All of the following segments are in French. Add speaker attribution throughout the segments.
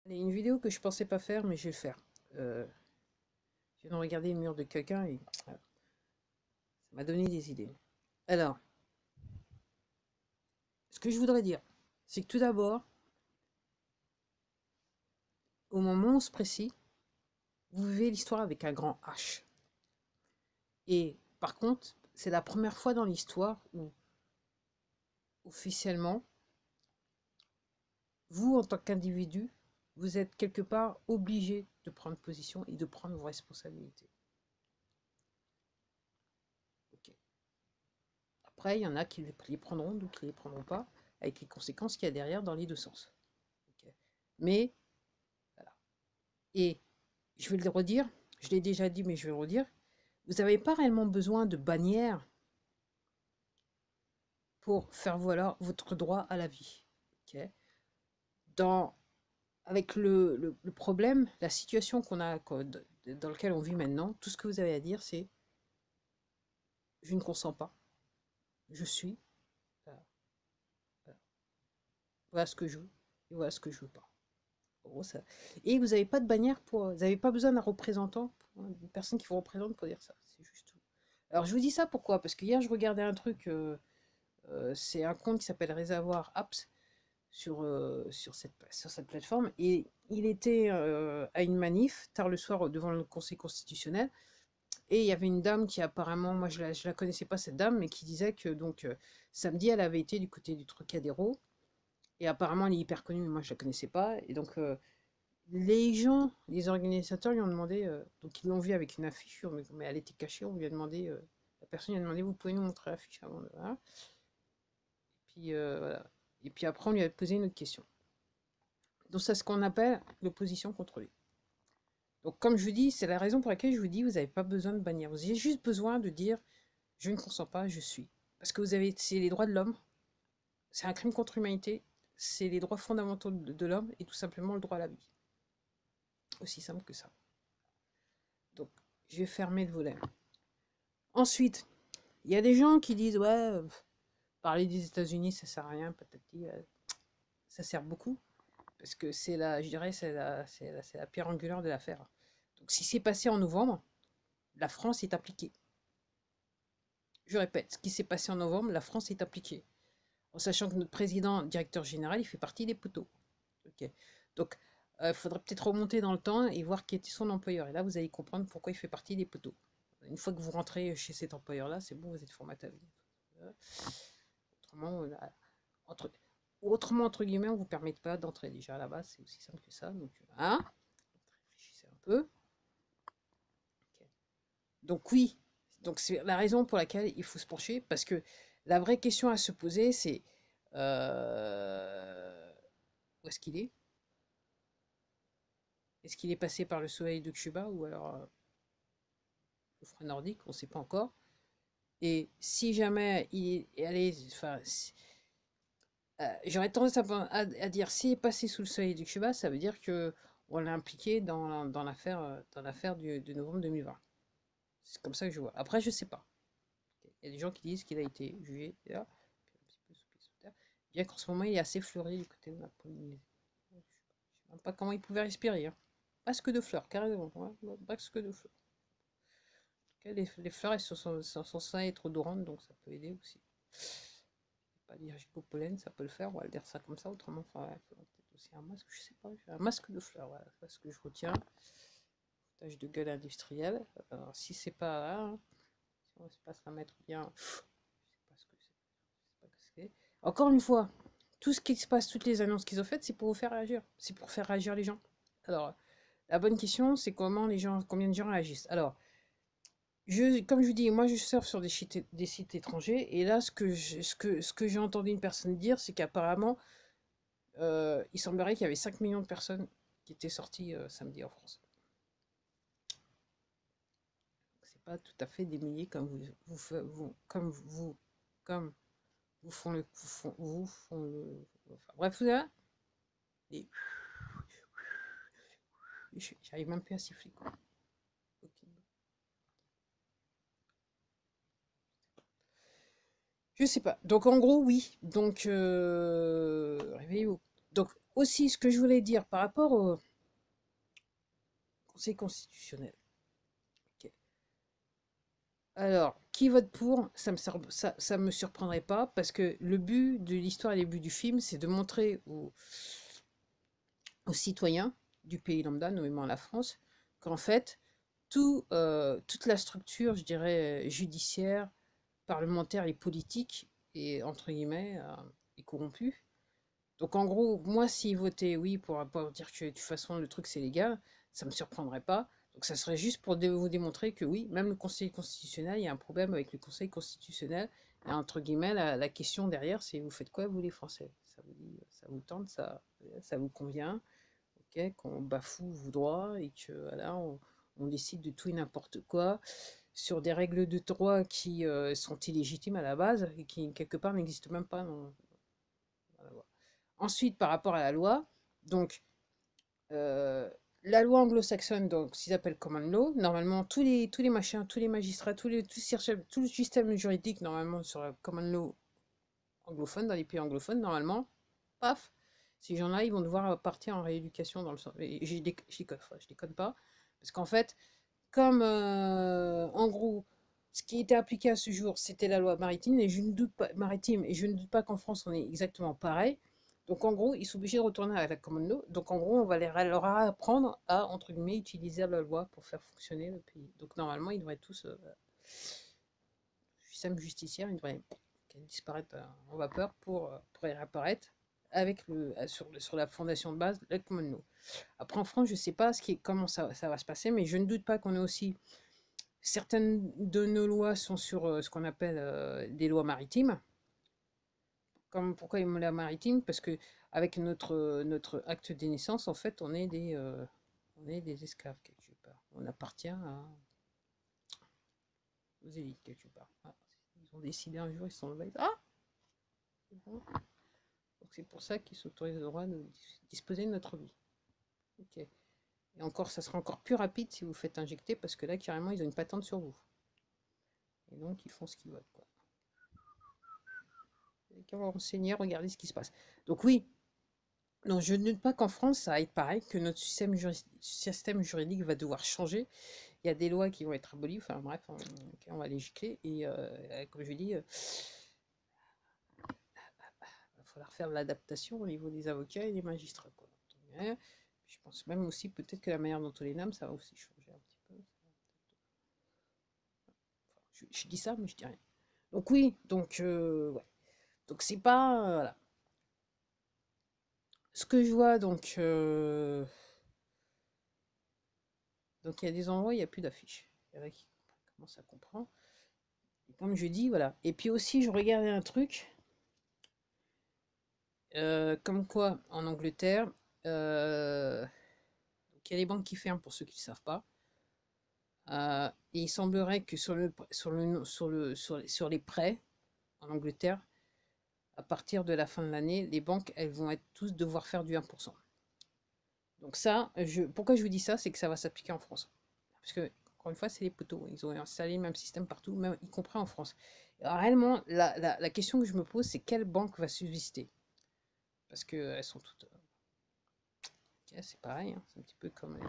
Speaker 1: Il y a une vidéo que je pensais pas faire, mais je vais le faire. Je viens de regarder le mur de quelqu'un et voilà, ça m'a donné des idées. Alors, ce que je voudrais dire, c'est que tout d'abord, au moment où on se précise, vous vivez l'histoire avec un grand H. Et par contre, c'est la première fois dans l'histoire où, officiellement, vous, en tant qu'individu, vous êtes quelque part obligé de prendre position et de prendre vos responsabilités. Ok. Après, il y en a qui les prendront, d'autres qui ne les prendront pas, avec les conséquences qu'il y a derrière dans les deux sens. Ok. Mais, voilà. Et je vais le redire, je l'ai déjà dit, mais je vais le redire, vous n'avez pas réellement besoin de bannière pour faire valoir votre droit à la vie. Ok. Dans, avec le problème, la situation qu'on a, dans laquelle on vit maintenant, tout ce que vous avez à dire, c'est je ne consens pas, je suis, voilà, voilà. Voilà ce que je veux, et voilà ce que je veux pas. En gros, ça. Et vous n'avez pas de bannière pour. Vous n'avez pas besoin d'un représentant, une personne qui vous représente pour dire ça. C'est juste tout. Alors je vous dis ça pourquoi? Parce que hier je regardais un truc, c'est un compte qui s'appelle Réservoir Apps sur cette plateforme, et il était à une manif tard le soir devant le Conseil constitutionnel, et il y avait une dame qui apparemment, moi je la connaissais pas cette dame, mais qui disait que donc samedi elle avait été du côté du Trocadéro, et apparemment elle est hyper connue, mais moi je la connaissais pas, et donc les gens, les organisateurs lui ont demandé, donc ils l'ont vu avec une affiche, mais elle était cachée, on lui a demandé, la personne lui a demandé, vous pouvez nous montrer l'affiche avant de... Voilà. Puis, voilà. Et puis après, on lui a posé une autre question. Donc c'est ce qu'on appelle l'opposition contrôlée. Donc comme je vous dis, c'est la raison pour laquelle je vous dis, vous n'avez pas besoin de bannir. Vous avez juste besoin de dire, je ne consens pas, je suis. Parce que vous avez, c'est les droits de l'homme, c'est un crime contre l'humanité, c'est les droits fondamentaux de l'homme et tout simplement le droit à la vie. Aussi simple que ça. Donc, je vais fermer le volet. Ensuite, il y a des gens qui disent, ouais, parler des États-Unis, ça sert à rien, patati, ça sert beaucoup. Parce que c'est la, je dirais, c'est la pierre angulaire de l'affaire. Donc, si c'est passé en novembre, la France est appliquée. Je répète, ce qui s'est passé en novembre, la France est appliquée. En sachant que notre président, directeur général, il fait partie des poteaux. Ok. Donc, il faudrait peut-être remonter dans le temps et voir qui était son employeur. Et là, vous allez comprendre pourquoi il fait partie des poteaux. Une fois que vous rentrez chez cet employeur-là, c'est bon, vous êtes formaté à vie. Autrement, entre, autrement, entre guillemets, on ne vous permet pas d'entrer déjà à la base. C'est aussi simple que ça. Donc, hein, réfléchissez un peu. Ok. Donc, oui. Donc, c'est la raison pour laquelle il faut se pencher. Parce que la vraie question à se poser, c'est où est-ce qu'il est? Est-ce qu'il est passé par le soleil de Cuba ou alors le front nordique? On ne sait pas encore. Et si jamais il est allé, enfin, j'aurais tendance à dire s'il est passé sous le soleil du Cuba, ça veut dire que on l'a impliqué dans l'affaire de novembre 2020. C'est comme ça que je vois. Après, je sais pas. Il y a des gens qui disent qu'il a été jugé là, puis un petit peu sous pied sous terre. Bien qu'en ce moment, il est assez fleuri du côté de la Polynésie. Je ne sais même pas comment il pouvait respirer. Hein. Masque de fleurs, carrément. Ouais, masque de fleurs. Les fleurs, elles sont censées être odorantes, donc ça peut aider aussi. Pas allergique au pollen, ça peut le faire, on va le dire ça comme ça, autrement, il faudrait peut-être aussi un masque, je sais pas, un masque de fleurs, voilà, c'est ce que je retiens. Foutage de gueule industrielle, alors, si c'est pas, hein, si on ne sait pas se la mettre bien, je sais pas ce que c'est, je sais pas ce que c'est. Encore une fois, tout ce qui se passe, toutes les annonces qu'ils ont faites, c'est pour vous faire réagir, c'est pour faire réagir les gens. Alors, la bonne question, c'est combien de gens réagissent. Alors, comme je vous dis, moi je surfe sur des sites étrangers, et là ce que j'ai entendu une personne dire, c'est qu'apparemment il semblerait qu'il y avait 5 millions de personnes qui étaient sorties samedi en France. C'est pas tout à fait des milliers comme comme vous font le, enfin, bref, vous avez, et j'arrive même plus à siffler quoi. Ok. Je sais pas. Donc en gros, oui. Donc réveillez-vous. Donc Aussi, ce que je voulais dire par rapport au Conseil constitutionnel. Ok. Alors, qui vote pour? Ça me surprendrait pas, parce que le but de l'histoire et le but du film, c'est de montrer aux citoyens du pays lambda, nommément la France, qu'en fait, toute la structure, je dirais, judiciaire, parlementaire et politique est, entre guillemets, est corrompue. Donc en gros, moi, s'ils votaient oui pour dire que de toute façon le truc c'est légal, ça me surprendrait pas. Donc ça serait juste pour vous démontrer que oui, même le Conseil constitutionnel, il y a un problème avec le Conseil constitutionnel. Et entre guillemets, la question derrière, c'est vous faites quoi, vous les Français? Ça vous dit, ça vous tente, ça vous convient, ok, qu'on bafoue vos droits et que voilà, on décide de tout et n'importe quoi sur des règles de droit qui sont illégitimes à la base et qui quelque part n'existent même pas dans la loi. Ensuite, par rapport à la loi, donc euh, la loi anglo-saxonne, donc ce qu'ils appellent common law, normalement tous les machins, tous les magistrats, tout le système juridique normalement sur la common law anglophone, dans les pays anglophones, normalement, paf, ces gens-là, ils vont devoir partir en rééducation dans le sens. Et je déconne pas, parce qu'en fait, comme en gros, ce qui était appliqué à ce jour, c'était la loi maritime, et je ne doute pas qu'en France on est exactement pareil. Donc en gros, ils sont obligés de retourner à la common law. Donc en gros, on va leur apprendre à, entre guillemets, utiliser la loi pour faire fonctionner le pays. Donc normalement, ils devraient tous, le système justicière, il devrait disparaître en vapeur pour réapparaître avec sur la fondation de base, la common law. Après en France, je ne sais pas comment ça va se passer, mais je ne doute pas qu'on ait aussi certaines de nos lois sont sur ce qu'on appelle des lois maritimes. Comme pourquoi les lois maritimes? Parce que avec notre acte de naissance, en fait, on est des esclaves quelque part. On appartient aux élites quelque part. Ah, ils ont décidé un jour, ils sont là, ah, c'est bon. Donc c'est pour ça qu'ils s'autorisent le droit de disposer de notre vie. Ok. Et encore, ça sera encore plus rapide si vous faites injecter, parce que là, carrément, ils ont une patente sur vous. Et donc, ils font ce qu'ils veulent, quoi. Quand vous renseignez, regardez ce qui se passe. Donc oui, non, je ne doute pas qu'en France, ça va être pareil, que notre système juridique va devoir changer. Il y a des lois qui vont être abolies, enfin bref, on va les gicler. Et comme je dis, il va falloir faire de l'adaptation au niveau des avocats et des magistrats, quoi. Je pense même aussi peut-être que la manière dont on les nomme, ça va aussi changer un petit peu. Je dis ça, mais je dis rien. Donc oui, donc ouais. Donc c'est pas voilà. Ce que je vois donc il y a des endroits où il n'y a plus d'affiches. Il y en a qui commencent à comprendre. Et comme je dis, voilà. Et puis aussi, je regardais un truc, comme quoi en Angleterre, donc il y a les banques qui ferment pour ceux qui ne savent pas. Et il semblerait que sur les prêts en Angleterre, à partir de la fin de l'année, les banques, elles vont être tous devoir faire du 1%. Donc ça, pourquoi je vous dis ça, c'est que ça va s'appliquer en France. Parce que, encore une fois, c'est les poteaux. Ils ont installé le même système partout, même, y compris en France. Alors, réellement, la question que je me pose, c'est quelle banque va subsister? Parce qu'elles sont toutes... ok, c'est pareil, hein, c'est un petit peu comme les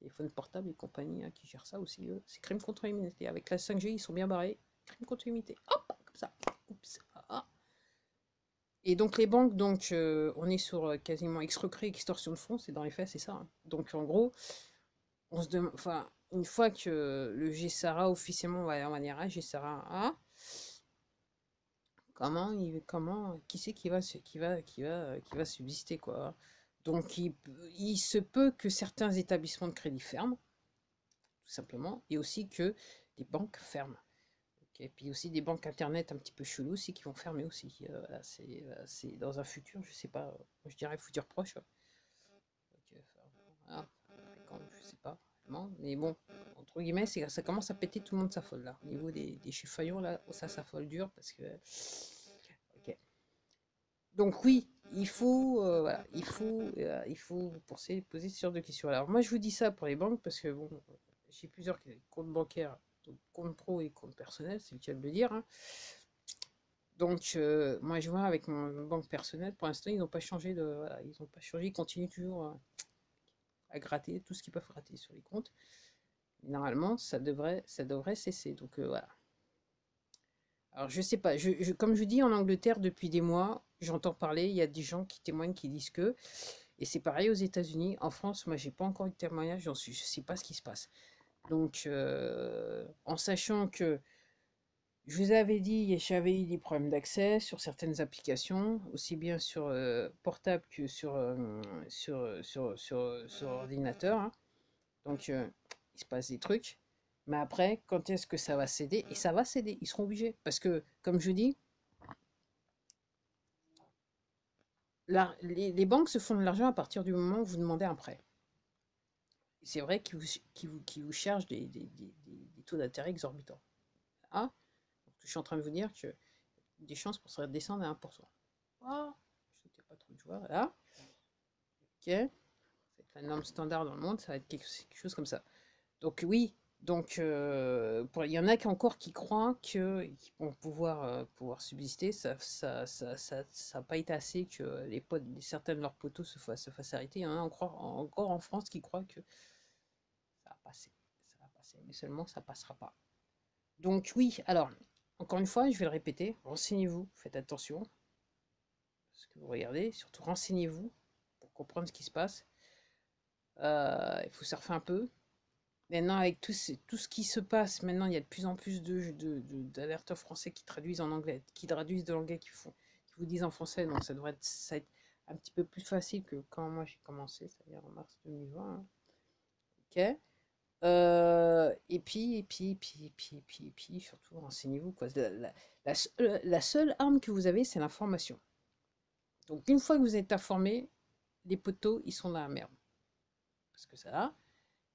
Speaker 1: téléphones portables et compagnie qui gèrent ça aussi. C'est crime contre l'humanité. Avec la 5G, ils sont bien barrés. Crime contre l'humanité. Hop, comme ça. Oups. Ah. Et donc les banques, on est sur quasiment escroquerie, extorsion de fonds, c'est dans les faits, c'est ça, hein. Donc en gros, on se demande, enfin, une fois que le GSARA officiellement on va dire GSARA A, qui c'est qui va subsister quoi. Donc il se peut que certains établissements de crédit ferment, tout simplement, et aussi que des banques ferment. Et puis aussi des banques internet un petit peu chelous aussi qui vont fermer aussi. Voilà, c'est dans un futur, je sais pas, je dirais futur proche. Donc, voilà, je sais pas vraiment, mais bon, entre guillemets, ça commence à péter, tout le monde s'affole là. Au niveau des chiffres faillants là, ça s'affole dur parce que. Ok. Donc oui, voilà, il faut poser ce genre de questions. Alors moi je vous dis ça pour les banques parce que bon, j'ai plusieurs comptes bancaires, donc compte pro et compte personnel, c'est le cas de le dire, hein. Donc, moi, je vois avec mon banque personnelle, pour l'instant, ils n'ont pas changé de, voilà, ils n'ont pas changé, ils continuent toujours à gratter tout ce qu'ils peuvent gratter sur les comptes. Normalement, ça devrait cesser. Donc, voilà. Alors, je sais pas, comme je dis en Angleterre depuis des mois, j'entends parler, il y a des gens qui témoignent qui disent que, et c'est pareil aux États-Unis. En France, moi, j'ai pas encore eu de témoignage, je sais pas ce qui se passe. Donc, en sachant que je vous avais dit, j'avais eu des problèmes d'accès sur certaines applications, aussi bien sur portable que sur ordinateur, hein. Donc, il se passe des trucs. Mais après, quand est-ce que ça va céder? Et ça va céder, ils seront obligés. Parce que, comme je dis, les banques se font de l'argent à partir du moment où vous demandez un prêt. C'est vrai qu'ils vous chargent des taux d'intérêt exorbitants. Ah, je suis en train de vous dire que des chances pour ça descendre à 1%. Ah, je n'étais pas trop de joie. Là, ok. C'est la norme standard dans le monde, ça va être quelque chose comme ça. Donc oui, donc il y en a qui encore qui croient qu'ils vont pouvoir subsister. Ça n'a pas été assez que certains de leurs poteaux se fassent arrêter. Il y en a encore en France qui croient que ça va passer. Ça va passer, mais seulement ça passera pas. Donc oui, alors, encore une fois, je vais le répéter, renseignez-vous, faites attention. Ce que vous regardez, surtout renseignez-vous pour comprendre ce qui se passe. Il faut surfer un peu. Maintenant, avec tout ce qui se passe, maintenant, il y a de plus en plus d'alerteurs français qui traduisent en anglais, qui traduisent de l'anglais, qui vous disent en français. Donc, ça être un petit peu plus facile que quand moi j'ai commencé, c'est-à-dire en mars 2020. Hein. Ok. Et puis, surtout, renseignez-vous, quoi. La seule arme que vous avez, c'est l'information. Donc, une fois que vous êtes informé, les poteaux, ils sont dans la merde. Parce que ça va.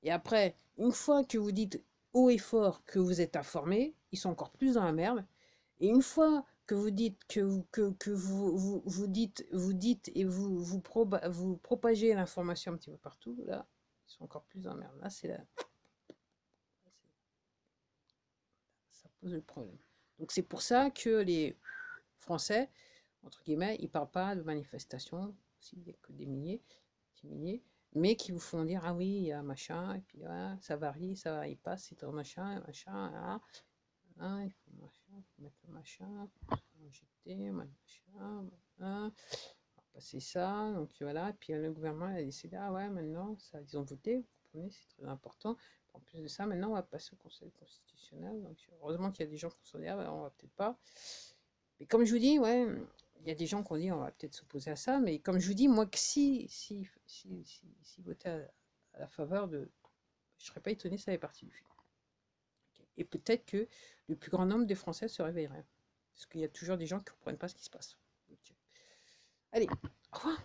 Speaker 1: Et après, une fois que vous dites haut et fort que vous êtes informé, ils sont encore plus dans la merde. Et une fois que vous dites vous dites et vous propagez l'information un petit peu partout, là, ils sont encore plus dans la merde. Là, ça pose le problème. Donc c'est pour ça que les Français, entre guillemets, ils parlent pas de manifestations, s'il n'y a que des milliers, mais qui vous font dire ah oui, il y a machin, et puis voilà, ça varie, ça varie pas, c'est un machin, là, hein, il faut machin, il faut mettre le machin, injecter, machin, on va passer ça, donc voilà, et puis le gouvernement a décidé, ah ouais, maintenant, ça, ils ont voté, vous comprenez, c'est très important. En plus de ça, maintenant, on va passer au Conseil constitutionnel, donc heureusement qu'il y a des gens qui se sont dit, ah ben, on va peut-être pas. Mais comme je vous dis, ouais, il y a des gens qui ont dit on va peut-être s'opposer à ça, mais comme je vous dis, moi, que si voter à la faveur de. Je ne serais pas étonné, ça fait partie du film. Okay. Et peut-être que le plus grand nombre des Français se réveillerait. Parce qu'il y a toujours des gens qui ne comprennent pas ce qui se passe. Okay. Allez, au revoir.